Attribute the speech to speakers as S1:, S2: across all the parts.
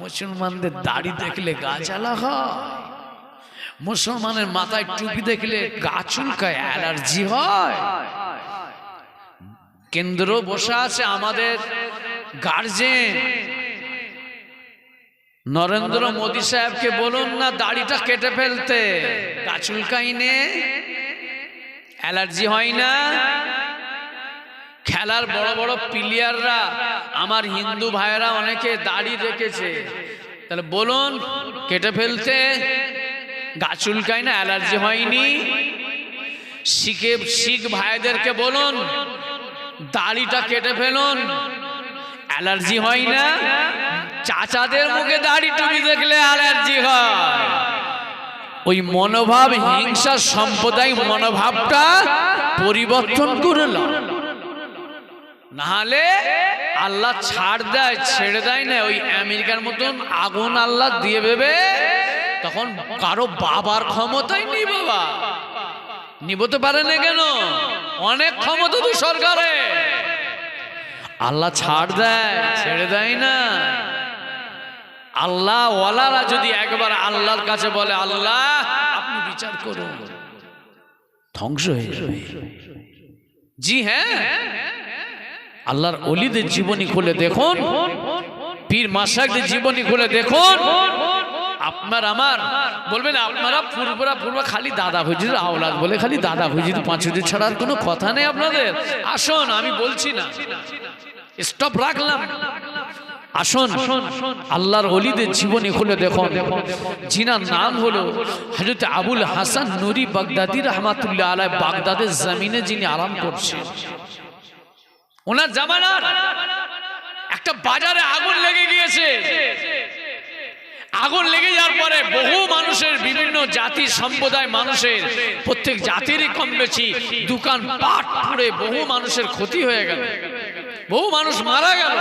S1: মুসলমানদের দাড়ি দেখলে গা জ্বালা হয়, মুসলমানের মাথায় টুপি দেখলে গা চুলকায়, অ্যালার্জি হয়। কেন্দ্র বসে আছে আমাদের গার্জেন, নরেন্দ্র মোদী সাহেবকে বলুন না দাড়িটা কেটে ফেলতে, গা চুলকাই নে, অ্যালার্জি হয় না। খেলার বড় বড় প্লেয়াররা, আমার হিন্দু ভাইয়েরা অনেকে দাড়ি রেখেছে, তাহলে বলুন কেটে ফেলতে, গা চুলকায় না, অ্যালার্জি হয়নি। শিখ ভাইদেরকে বলুন দাড়িটা কেটে ফেলুন, অ্যালার্জি হয় না। চাচাদের মুখে দাড়ি টুপি দেখলে অ্যালার্জি হয়। ওই মনোভাব, হিংসা সম্প্রদায় মনোভাবটা পরিবর্তন করে নাও, নাহলে আল্লাহ ছাড় দেয়, ছেড়ে দেয় না। ওই আমেরিকার মতন আগুন আল্লাহ দিয়ে দেবে, তখন কারো বাবার ক্ষমতাই নেই। বাবা নিবতে পারে না কেন? অনেক ক্ষমতা তো সরকারে, আল্লাহ ছাড় দেয়, ছেড়ে দেয় না। আল্লাহ ওয়ালারা যদি একবার আল্লাহর কাছে বলে আল্লাহ আপনি বিচার করুন, ধ্বংস হয়ে যাবে। জি হ্যাঁ, আল্লাহর ওলিদের জীবনী খুলে দেখুন, পীর মাশায়েখদের জীবনী খুলে দেখুন। আপনার আমার বলবেন আপনারা পূর্বরা খালি দাদা হুজুর আওলাদ বলে, খালি দাদা হুজুর পাঁচ হুজুর ছাড়ার কোনো কথা নেই আপনাদের। আসুন, আমি বলছি না, স্টপ রাখলাম। আসুন আল্লাহর ওলিদের জীবনী খুলে দেখুন, যিনার নাম হলো হযরত আবুল হাসান নুরি বাগদাদি রাহমাতুল্লাহ আলাইহি, বাগদাদের জমিনে যিনি আরাম করছেন। ওনার জামানার একটা বাজারে আগুন লেগে গিয়েছে। আগুন লেগে যাওয়ার পরে বহু মানুষের, বিভিন্ন জাতি সম্প্রদায় মানুষের, প্রত্যেক জাতিরই কম বেশি দোকান পাট পুড়ে বহু মানুষের ক্ষতি হয়ে গেল, বহু মানুষ মারা গেল।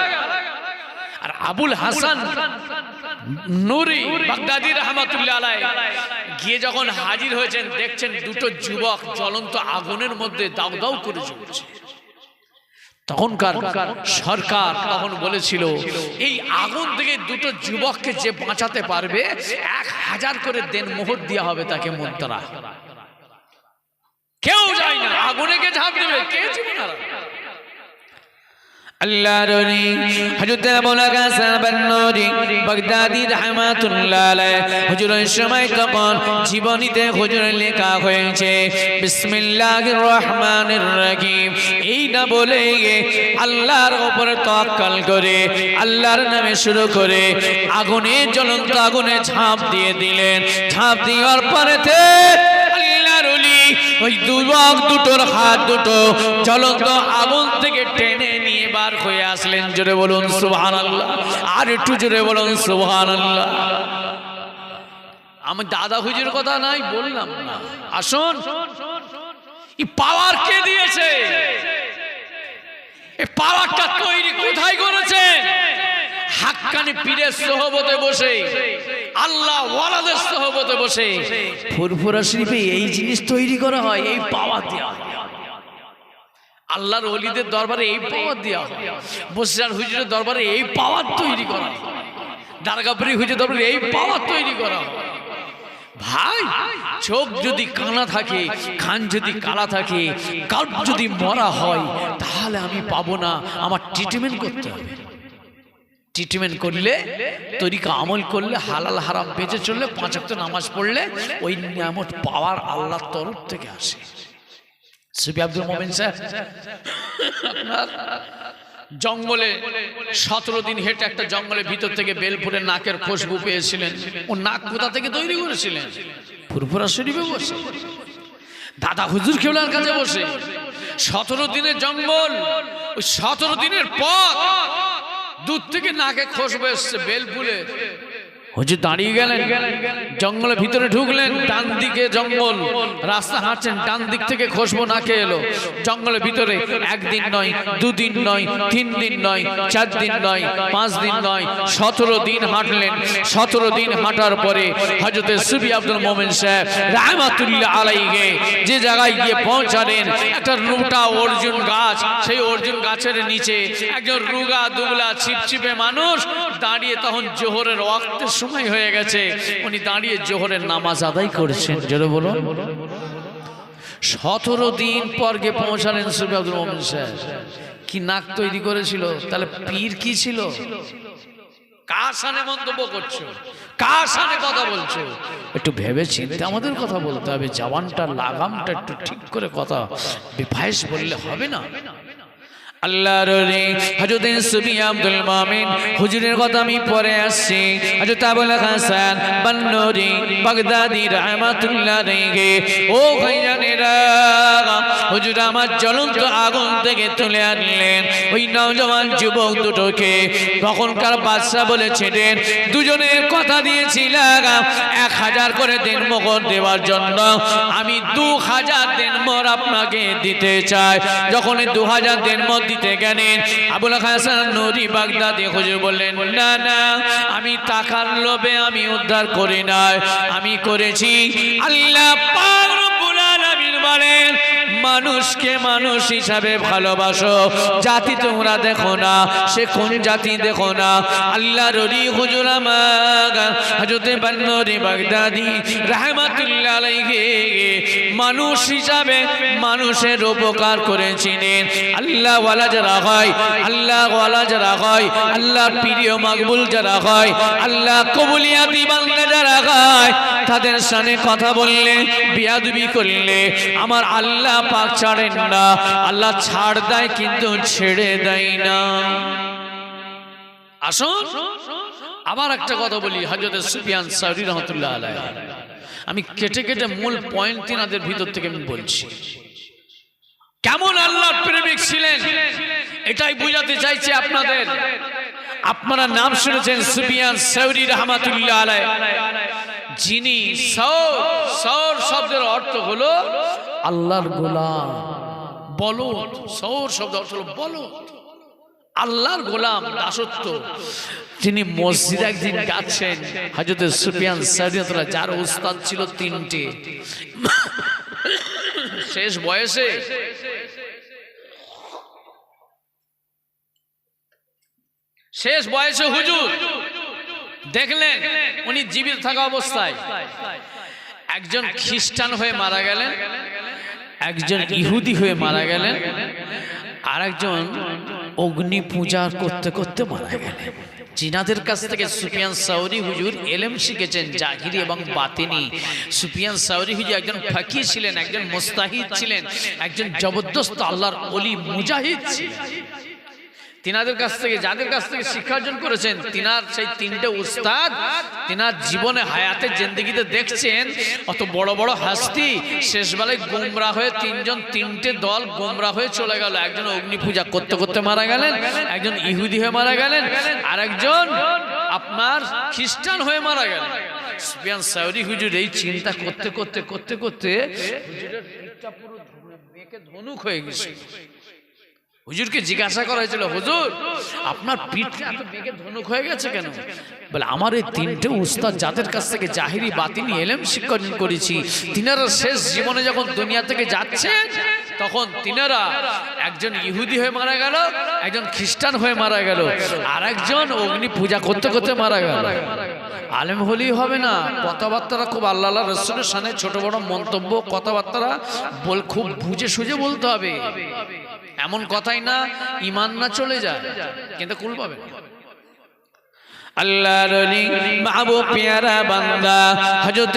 S1: আর আবুল হাসান নুরি বাগদাদি রাহমাতুল্লাহ আলাইহি গিয়ে যখন হাজির হয়েছেন, দেখছেন দুটো যুবক জ্বলন্ত আগুনের মধ্যে দাউ দাউ করে জ্বলছে। তখনকার সরকার তখন বলেছিল এই আগুন থেকে দুটো যুবককে যে বাঁচাতে পারবে 1000 করে দেনমোহর দেওয়া হবে তাকে মুদ্রা। কেউ যায় না, আগুনে কে ঝাঁপ দেবে, কে জীবন হারাবে। আল্লাহর ওলি হযরত আবুল হাসান নুরি বাগদাদি রাহমাতুল্লাহ আলাইহি হুজুরের সময় তখন জীবনীতে হুজুর লেখা হয়েছে বিসমিল্লাহির রহমানির রহিম। এই না বলে আল্লাহর উপরে তাওয়াক্কুল করে আল্লাহর নামে শুরু করে আগুনে, জ্বলন্ত আগুনে ঝাঁপ দিয়ে দিলেন। ঝাঁপ দেওয়ার পরেতে আল্লাহর ওলি ওই যুবক দুটোর হাত দুটো জ্বলন্ত আগুন থেকে টেনে নিয়ে বার হয়ে আসলেন। জোরে বলুন সুবহানাল্লাহ, আর একটু জোরে বলুন সুবহানাল্লাহ। আমি দাদা হুজুর কথা নাই বললাম না। আসুন, এই পাওয়ার কে দিয়েছে? এই পাওয়ারটা তৈরি কোথায় করেছে? হাক্কানি পীরের সোহবতে বসে, আল্লাহ ওয়ালাদের সোহবতে বসে ফুরফুরা শরীফে এই জিনিস তৈরি করা হয়, এই পাওয়ার দেওয়া হয়। আল্লাহর ওলিদের দরবারে এই পাওয়ার দেওয়া হয়, বসিরার হুজুরের দরবারে এই পাওয়ার তৈরি করা হয়, দারগাপুরি হুজুরের দরবারে এই পাওয়ার তৈরি করা হয়। ভাই, চোখ যদি কানা থাকে, কান যদি কালা থাকে, কল্প যদি মরা হয়, তাহলে আমি পাবো না। আমার ট্রিটমেন্ট করতে হবে। ট্রিটমেন্ট করলে, তরিকা আমল করলে, হালাল হারাম বেঁচে চললে, 5 ওয়াক্ত নামাজ পড়লে ওই নিয়ামত পাওয়ার আল্লাহর তরফ থেকে আসে। সুফি আব্দুল মোমেন সাহেব আপনার জঙ্গলে 17 দিন হেঁটে একটা জঙ্গলের ভিতর থেকে বেলপুরের নাকের খুশবু পেয়েছিলেন। ও নাক কোথা থেকে তৈরি করেছিলেন? ফুরফুরা শরীফে বসে, দাদা হুজুর কেবলার কাছে বসে। 17 দিনের জঙ্গল, ওই 17 দিনের পর দূর থেকে নাকে খুশবু এসছে বেলপুরে। হুজুর দাঁড়িয়ে গেলেন, জঙ্গলের ভিতরে ঢুকলেন, ডান দিকে জঙ্গল, রাস্তা হাঁটছেন, ডান দিক থেকে খুশবু নাকে এলো। জঙ্গলের ভিতরে একদিন নয়, দুদিন নয়, 3 দিন নয়, 4 দিন নয়, 5 দিন নয়, 17 দিন হাঁটলেন। 17 দিন হাঁটার পরে হযরত সুফি আব্দুল মোমেন সাহেব রাহমাতুল্লাহ আলাইহি যে জায়গায় গিয়ে পৌঁছালেন, একটা রুটা অর্জুন গাছ, সেই অর্জুন গাছের নিচে একজন রুগা দুবলা ছিপছিপে মানুষ দাঁড়িয়ে, তখন জোহরের ওয়াক্তের সময় হয়ে গেছে, উনি দাঁড়িয়ে জোহরের নামাজ আদায় করেছেন। জোরে বলুন। 17 দিন পর গিয়ে পৌঁছালেন সুফি আব্দুল মোমেন সাহেব। কি নাক তৈরি করেছিল, তাহলে পীর কি ছিল? কার সামনে মন্তব্য করছো, কার সামনে কথা বলছো? একটু ভেবে চিন্তে আমাদের কথা বলতে হবে। জবানটা লাগামটা একটু ঠিক করে কথা, বেফায়েস বললে হবে না। আল্লাহর ওলি হযরত সুফি আব্দুল মোমেন হুজুরের কথা আমি পরে আসছি। হযরত আবুল হাসান বান্নুরি বাগদাদি রাহমাতুল্লাহ আলাইহি, ও ভাইজানেরা, হুজুর আমার জ্বলন্ত আগুন থেকে তুলে আনলেন ওই নওজওয়ান যুবক দুটোকে। তখনকার বাদশা বলেছিলেন, দুজনের কথা দিয়েছিলাম 1000 করে দিনমোহর দেওয়ার জন্য, আমি 2000 দিনমোহর আপনাকে দিতে চাই। যখন 2000 দিনমোহর দিতে গেলেন, আবুল হাসান নুরি বাগদাদি হুজুর বললেন, না না, আমি টাকার লোভে আমি উদ্ধার করি নাই, আমি করেছি আল্লাহ পাক রব্বুল আলামিন বলেন, মানুষকে মানুষ হিসাবে ভালোবাসো, জাতি তোমরা দেখো না, সে কোন জাতি দেখো না। আল্লাহর ওলি হুজুর আমার হযরত বান্নুরি বাগদাদি রাহমাতুল্লাহ আলাইহি মানুষ হিসাবে মানুষের উপকার করেছিলেন। আল্লাহ ওয়ালা যারা হয়, আল্লাহ ওয়ালা যারা হয়, আল্লাহর প্রিয় মাকবুল যারা হয়, আল্লাহ কবুলিয়াতি বান্দা যারা হয়, তাদের সামনে কথা বললে, বিয়াদবি করলে আমার আল্লাহ পাক ছাড়েন না। আল্লাহ ছাড় দেয় কিন্তু ছেড়ে দেয় না। আসুন আবার একটা কথা বলি। হযরত সুফিয়ান সাউরি রাহমাতুল্লাহ আলাইহি, আমি কেটে কেটে মূল পয়েন্ট তিনাদের ভিতর থেকে আমি বলছি। কেমন আল্লাহর প্রেমিক ছিলেন এটাই বোঝাতে চাইছে আপনাদের। আপনারা নাম শুনেছেন সুফিয়ান সাউরি রাহমাতুল্লাহ আলাইহি, যিনি সৌর শব্দের অর্থ হলো আল্লাহর গোলাম, বলদ। সৌর শব্দ অর্থ হলো বলদ, আল্লাহর গোলাম, দাসত্ব। তিনি মসজিদে একদিন গাচ্ছেন, হযরত সুফিয়ান সাউরি রাহমাতুল্লাহ, যার উস্তাদ ছিল 3টে, শেষ বয়সে হুজুর দেখলেন উনি জীবিত থাকা অবস্থায় একজন খ্রিস্টান হয়ে মারা গেলেন, একজন ইহুদি হয়ে মারা গেলেন, আর একজন অগ্নি পূজা করতে করতে মারা গেলেন। জিনাদের কাছ থেকে সুফিয়ান সাউরি হুজুর এলেম শিখেছেন, জাহিরি এবং বাতিনি। সুফিয়ান সাউরি হুজুর একজন ফাকিহ ছিলেন, একজন মুস্তাহিদ ছিলেন, একজন জবরদস্ত আল্লাহর ওলি মুজাহিদ ছিলেন। তিনাদের কাছ থেকে, যাদের কাছ থেকে শিক্ষা অর্জন করেছেন, তিনার সেই 3টে উস্তাদ তিনার জীবনে হায়াতে জিন্দেগিতে দেখছেন অত বড় বড় হাস্তি শেষবেলায় গোমরা হয়ে 3টে দল গোমরা হয়ে চলে গেল। একজন অগ্নি পূজা করতে করতে মারা গেলেন, একজন ইহুদি হয়ে মারা গেলেন, আর একজন আপনার খ্রিস্টান হয়ে মারা গেলেন। সুফিয়ান সাউরি হুজুর এই চিন্তা করতে করতে করতে করতে হুজুরের পিঠটা পুরো বেঁকে ধনুক হয়ে গেছে। হুজুরকে জিজ্ঞাসা করা হয়েছিল, হুজুর আপনার পিঠটা এত বেগে ধনুক হয়ে গেছে কেন? বলে, আমার এই 3টে উস্তাদ যাদের কাছ থেকে জাহিরি বাতিনি এলেম শিক্ষা অর্জন করেছি, তিনারা শেষ জীবনে যখন দুনিয়া থেকে যাচ্ছেন, তখন তিনারা একজন ইহুদি হয়ে মারা গেল, একজন খ্রিস্টান হয়ে মারা গেল, আর একজন অগ্নি পূজা করতে করতে মারা গেল। আলেম হলেই হবে না, কথাবার্তারা খুব আল্লাহ রাসূলের শানে ছোট বড় মন্তব্য কথাবার্তারা খুব বুঝে সুঝে বলতে হবে। এমন কথাই না ঈমান না চলে যায়, কিন্তু কুল পাবে। আল্লাহর ওলি মাহবুব প্যারা বান্দা হযরত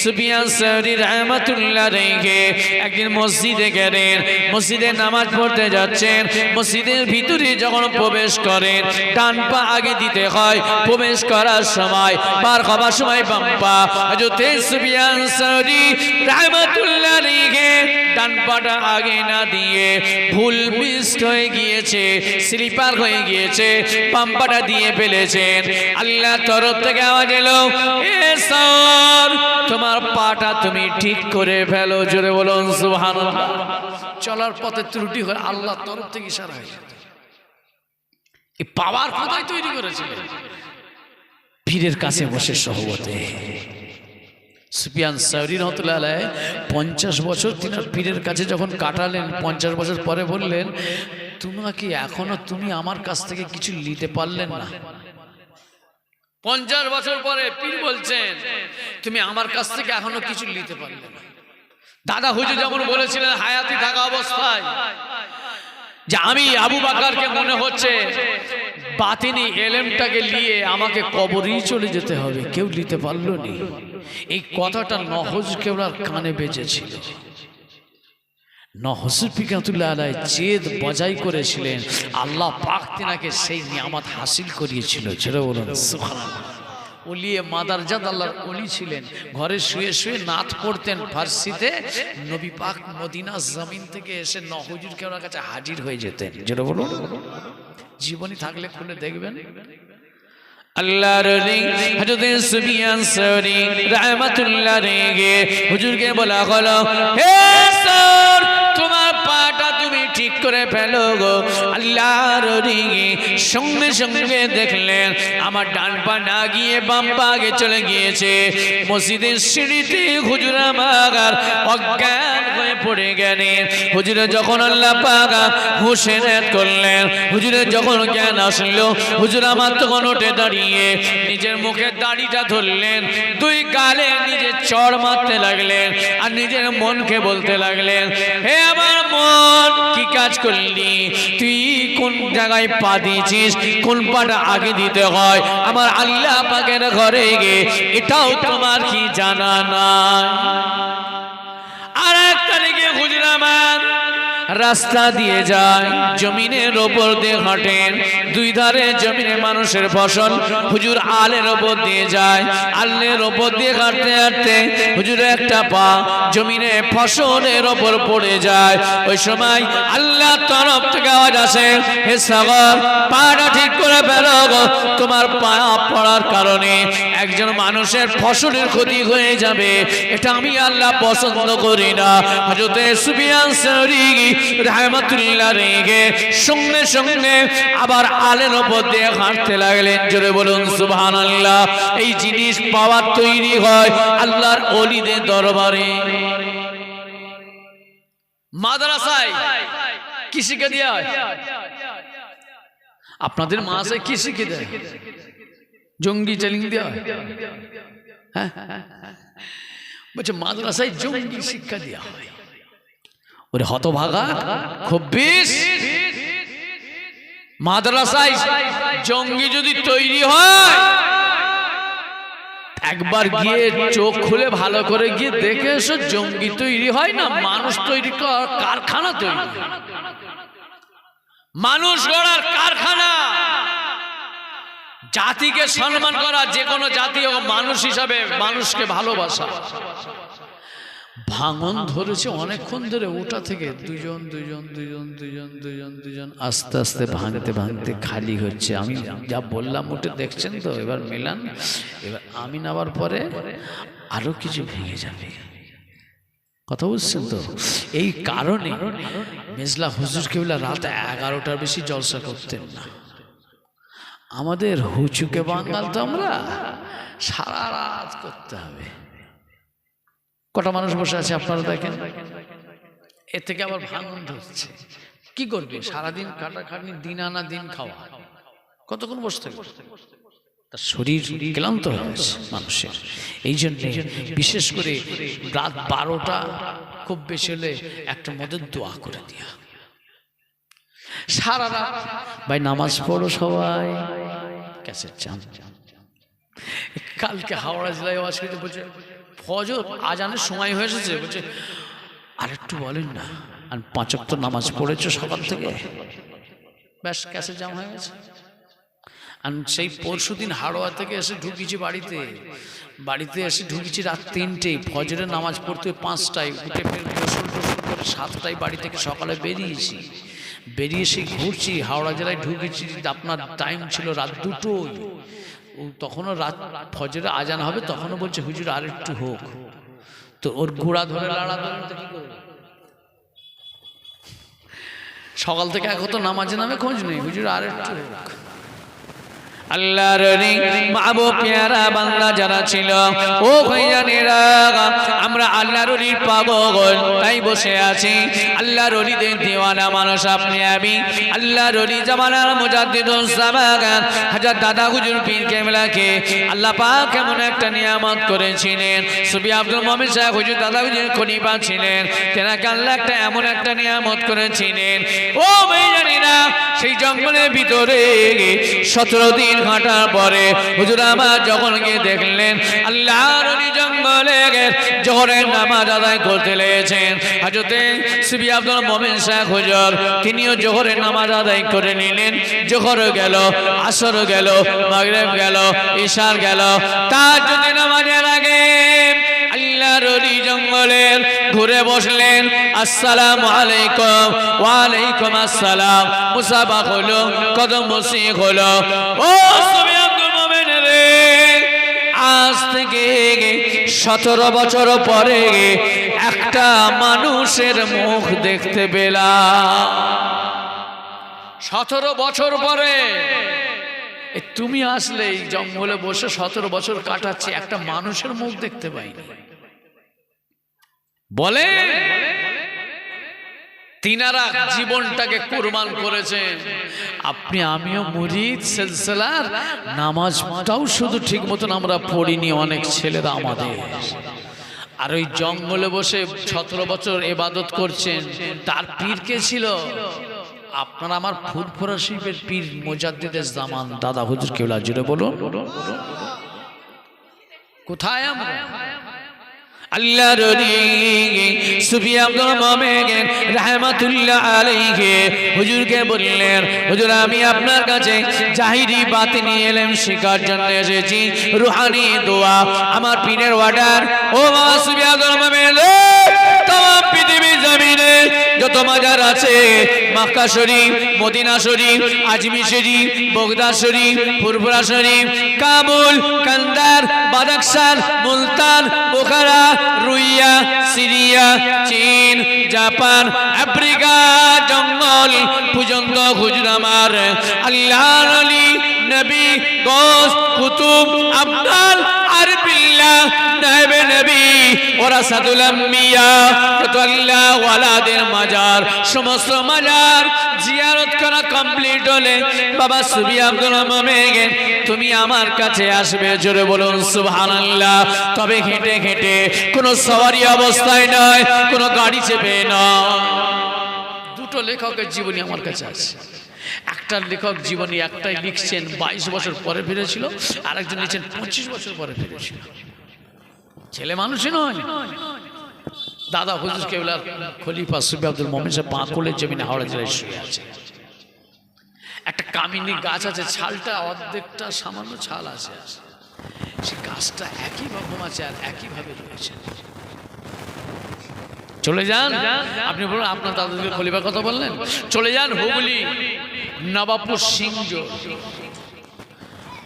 S1: সুফিয়ান সাউরি রাহমাতুল্লাহ আলাইহি একদিন মসজিদে গেলেন, মসজিদে নামাজ পড়তে যাচ্ছেন। মসজিদের ভিতরে যখন প্রবেশ করেন, ডান পা আগে দিতে হয়, প্রবেশ করার সময়, পার হবার সময় বাম পা। হযরত সুফিয়ান সাউরি রাহমাতুল্লাহ আলাইহি ডান পাটা আগে না দিয়ে ভুল মিস হয়ে গিয়েছে, স্লিপার হয়ে গিয়েছে, বাম পাটা দিয়ে ফেলেছেন। আল্লাহ তরফ থেকে আওয়াজ এলো, এ সওর, তোমার পাটা তুমি ঠিক করে ফেলো। জোরে বলুন সুবহানাল্লাহ। চলার পথে ত্রুটি হয়, আল্লাহ তরফ থেকে ইশারা হয়েছে। এই পাওয়ার কোথায় তৈরি করেছিলেন? পীরের কাছে বসে সহবতে। সুফিয়ান সাউরি রাহমাতুল্লাহ আলাইহি 50 বছর তিনি পীরের কাছে যখন কাটালেন, 50 বছর পরে বললেন, তোমাকে এখনো তুমি আমার কাছ থেকে কিছু নিতে পারলেন না। 50 বছর পরে পীর বলছেন, তুমি আমার কাছ থেকে এখনো কিছু নিতে পারলে না। দাদা হুজুর যেমন বলেছিলেন হায়াতি থাকা অবস্থায়, যে আমি আবু বকরকে মনে হচ্ছে বাতিনি এলেমটাকে নিয়ে আমাকে কবরেই চলে যেতে হবে, কেউ নিতে পারলো না। এই কথাটা নহজ কেবলার কানে বেজেছিল। নহজ ফিকাতুল্লাহ আলাইহি জেদ বজাই করেছিলেন, আল্লাহ পাক তিনাকে সেই নিয়ামত হাসিল করিয়েছিল। ছেড়ে বলুন সুবহানাল্লাহ। ওলিয়ে মাদারজাত আল্লাহর ওলি ছিলেন, ঘরে শুয়ে শুয়ে নাত পড়তেন ফার্সিতে। নবী পাক মদিনা জমিন থেকে এসে নহজুর কেওড়ার কাছে হাজির হয়ে যেতেন। যেটা বলুন, জীবনী থাকলে খুলে দেখবেন। আল্লাহর ওলি হযরত সুফিয়ান সাউরি রাহমাতুল্লাহ আলাইহি হুজুরকে বলা হলো, হে সর, তোমার পাটা তুমি ঠিক করে ফেলো গো। আল্লাহর ওলি সঙ্গে সঙ্গে দেখলেন আমার ডান পা না গিয়ে বাম পা আগে চলে গিয়েছে। মসজিদের সিঁড়িতে হুজুর আমার অজ্ঞান হয়ে পড়ে গেলেন। হুজুরে যখন আল্লাহ পাক হুশেনাত করলেন, হুজুরে যখন জ্ঞান আসলো, হুজুর আমার তখন উঠে দাঁড়িয়ে নিজের মুখে দাড়িটা ধরলেন, দুই গালে নিজে চড় মারতে লাগলেন, আর নিজের মনকে বলতে লাগলেন, হে আমার মন, কি কাজ করলি তুই? কোন জায়গায় পা দিয়েছিস? কোন পাটা আগে দিতে হয় আমার আল্লাহ পাকের ঘরে গিয়ে, এটাও তোমার কি জানা নাই? আর এক তারিখে হুজুর আমার রাস্তা দিয়ে যায়, জমিনের ওপর দিয়ে হাঁটেন, দুই ধারে জমিনে মানুষের ফসল। হুজুর আলের ওপর দিয়ে যায়, আলের ওপর দিয়ে হাঁটতে হাঁটতে হুজুরের একটা পা জমিনে ফসলের ওপর পড়ে যায়। ওই সময় আল্লাহ তরফ থেকে আওয়াজ আসে, হে সাগর, পাটা ঠিক করে ফেলো গো, তোমার পা পড়ার কারণে একজন মানুষের ফসলের ক্ষতি হয়ে যাবে, এটা আমি আল্লাহ পছন্দ করি না। হযরত সুফিয়ান সাউরি রাহমাতুল্লাহ আলাইহি সঙ্গে সঙ্গে আবার আলের ওপর দিয়ে হাঁটতে লাগলেন। জোরে বলুন সুবহানাল্লাহ। এই জিনিস পাওয়া তৈরি হয় আল্লাহর ওলিদের দরবারে। মাদ্রাসায় কি শিক্ষা দেয়া হয়? আপনাদের মাদ্রাসায় কি শিক্ষা দেয়? জঙ্গি ট্রেনিং দেয়া হয়? হ্যাঁ, বলছে মাদ্রাসায় জঙ্গি শিক্ষা দেয়া হয়। ওরে হতভাগা, খুব বেশ, মাদ্রাসায় জঙ্গি যদি তৈরি হয়, একবার গিয়ে চোখ খুলে ভালো করে গিয়ে দেখে এসো, জঙ্গি তৈরি হয় না, মানুষ তৈরি করার কারখানা তৈরি, মানুষ গড়ার কারখানা। জাতিকে সম্মান করা, যে কোনো জাতি ও মানুষ হিসাবে মানুষকে ভালোবাসা। ভাঙন ধরেছে অনেকক্ষণ ধরে, ওটা থেকে দুজন দুজন দুজন দুজন দুজন দুজন আস্তে আস্তে ভাঙতে ভাঙতে খালি হচ্ছে। আমি যা বললাম ওটা দেখছেন তো, এবার মেলান, এবার আমি নামার পরে আরো কিছু ভেঙে যাবে। কথা বুঝছেন তো? এই কারণে মেজলা হুজুর কেবলা রাত 11টার বেশি জলসা করতেন না। আমাদের হুচুকে বাঙাল তো আমরা সারা রাত করতে হবে। কটা মানুষ বসে আছে আপনারা দেখেন, এর থেকে আবার ভাঙন ধরছে। কি করবে? সারাদিন কাটাখাটনি, দিন আনা দিন খাওয়া, কতক্ষণ বসে থাকবে? তার শরীর ক্লান্ত হয়ে গেছে মানুষের। এই জন্য বিশেষ করে রাত 12টা খুব বেশি হলে একটা মধ্যে দোয়া করে দিয়া, সারা রাত ভাই নামাজ পড়ো সবাই, ক্যাসেট চান। কালকে হাওড়া জেলায় আওয়াজ করতে বলছে ফজর আজানের সময় হয়ে এসেছে, বলছে আরেকটু বলেন না, আর 5 ওয়াক্ত নামাজ পড়েছো সকাল থেকে, ব্যাস ক্যাসেট জাম হয়ে গেছে। আর সেই পরশুদিন হাওড়া থেকে এসে ঢুকেছি বাড়িতে এসে ঢুকেছি রাত 3টে, ফজরের নামাজ পড়তে 5টায়, উঠে ফের গোসল টোসল করে 7টায় বাড়ি থেকে সকালে বেরিয়েছি। বেরিয়ে সেই ঘুরছি, হাওড়া জেলায় ঢুকেছি, আপনার টাইম ছিল রাত 2টোয়। তখনও রাত ফজরে আজান হবে, তখনও বলছে হুজুর আর একটু হোক। তো ওর ঘোড়া ধরে লাড়া ধরে কি করবে? সকাল থেকে এখন তো নামাজে নামে খোঁজ নেই, হুজুর আর একটু হোক। আল্লাহর মাহবুব পেয়ারা বান্দা যারা ছিল, ও ভাইজানেরা, আমরা আল্লাহর ওলির পাগল তাই বসে আছি। আল্লাহর ওলিদের দিওয়ানা মানুষ আপনি আমি। আল্লাহর ওলি জামানার মুজাদ্দিদুস জামান হযরত দাদা হুজুর পীর কেবলাকে আল্লাহ পাক এমন একটা নিয়ামত করেছিলেন। সুফি আব্দুল মুমিন শাহ হুজুর দাদা হুজুর খলিফা ছিলেন, তেনাকে আল্লাহ এমন একটা নিয়ামত করেছিলেন। ও ভাইজানেরা, সেই জঙ্গলের ভিতরে 17 দিন হাঁটার পরে হুজুর আমার যখন গিয়ে দেখলেন আল্লাহর ওলি জঙ্গলে জোহরের নামাজ আদায় করতে লেগেছেন। হযরতে সুফি আব্দুল মুমিন শাহ হুজুর তিনিও জোহরের নামাজ আদায় করে নিলেন। জোহর গেল, আসর গেল, মাগরিব গেল, ইশার গেল। তাহাজ্জুদের নামাজের আগে আল্লাহর ওলি জঙ্গলের ঘুরে বসলেন। আসসালামু আলাইকুম। ওয়া আলাইকুম আসসালাম। মুসাফা হলো, কদম বসি হলো। ও সুফি আব্দুল মুমিন রে, আজ থেকে 17 বছর পরে একটা মানুষের মুখ দেখতে পেলাম। 17 বছর পরে তুমি আসলে এই জঙ্গলে বসে 17 বছর কাটাচ্ছে, একটা মানুষের মুখ দেখতে পাইনি। বলে তিনারা জীবনটাকে কুরবান করেছেন। আপনি আমিও মুরিদ সিলসিলার, নামাজটাও শুধু ঠিক মতন আমরা পড়িনি অনেক ছেলেরা আমাদের। আর ওই জঙ্গলে বসে 17 বছর ইবাদত করছেন। তার পীর কে ছিল? আপনারা আমার ফুরফুরা শরীফের পীর মুজাদ্দিদুস জামান দাদা হুজুর কেবলা। জুড়ে বলুন কোথায় আমরা? আল্লাহর ওলি সুফি আব্দুল মুমিন রাহমাতুল্লাহ আলাইহি হুজুরকে বললেন, হুজুর আমি আপনার কাছে জাহিরি বাতিনি ইলম শেখার জন্য এসেছি, রুহানি দোয়া আমার পীরের অর্ডার। ও বাবা সুফি আব্দুল মুমিন, तमाम পৃথিবী জমিনে যত মাজার আছে, মক্কা শরীফ, মদিনা শরীফ, আজমির শরীফ, বগদাদ শরীফ, ফুরফুরা শরীফ, কাবুল, কান্দার, Badakhshan, Multan, Bukhara, Ruia, Syria, চীন, জাপান, আফ্রিকা জঙ্গল পর্যন্ত হুজুর আমার আল্লাহর ওলি নবী গোস কুতুব আব্দাল আরবিল্লাহ নায়েবে নবী ওরাসাতুল আম্বিয়া যত আল্লাহ ওয়ালাদের মাজার, সমস্ত মাজার জিয়ারত করা কমপ্লিট হলে বাবা সুফি আব্দুল মুমিন তুমি আমার কাছে আসবে। জোরে বলুন সুবহানাল্লাহ। তবে হেঁটে হেঁটে, কোনো সওয়ারি অবস্থায় নয়, কোনো গাড়ি চেপে নয়। দুটো লেখকের জীবনী আমার কাছে আছে। একটা লেখক জীবনী একটাই লিখছেন 22 বছর পরে ফিরেছিল, আরেকজন লিখছেন 25 বছর পরে ফিরেছিল। ছেলে মানুষই নয়। দাদা হুজুর কেবলার খলিফা সুফি আব্দুল মুমিন সাহেব পাঁকুলের জমিনে হাওড়া জেলায় শুয়ে আছে। একটা কামিনী গাছ আছে, ছালটা অর্ধেকটা সামান্য ছাল আছে, সেই গাছটা একই রকম আছে আর একইভাবে রয়েছে। চলে যান, আপনি বলুন আপনার দাদুকে খলিফার কথা বললেন, চলে যান হুগলি নবাবপুর সিংজ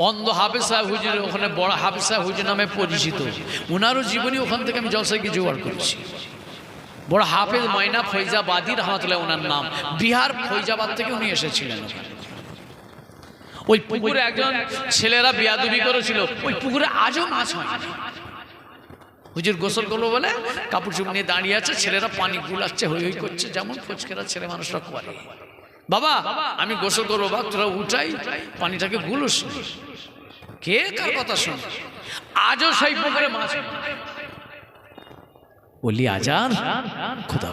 S1: অন্ধ হাফেজ সাহেব হুজুর, ওখানে বড় হাফেজ সাহেব হুজুর নামে পরিচিত। ওনারও জীবনী ওখান থেকে আমি জলসায় গিয়ে জোগাড় করেছি। বড় হাফেজ ময়না ফৈজাবাদী রহমাতুল্লাহ ওনার নাম। বিহার ফৈজাবাদ থেকে উনি এসেছিলেন। ওই পুকুরে একজন ছেলেরা বিয়াদবি করেছিল, ওই পুকুরে আজও মাছ হয়। হুজুর গোসল করবো বলে কাপড় চুপ নিয়ে দাঁড়িয়ে আছে, ছেলেরা পানি গুলাচ্ছে, হই হই করছে, যেমন ফচকেরা ছেলে মানুষরা করে। বাবা আমি গোসল করবো, বা তোরা উঠাই পানিটাকে গুলোস। কে কার কথা শোন? আজও সেই পুকুরে মাছ বলি। আজান খোদা।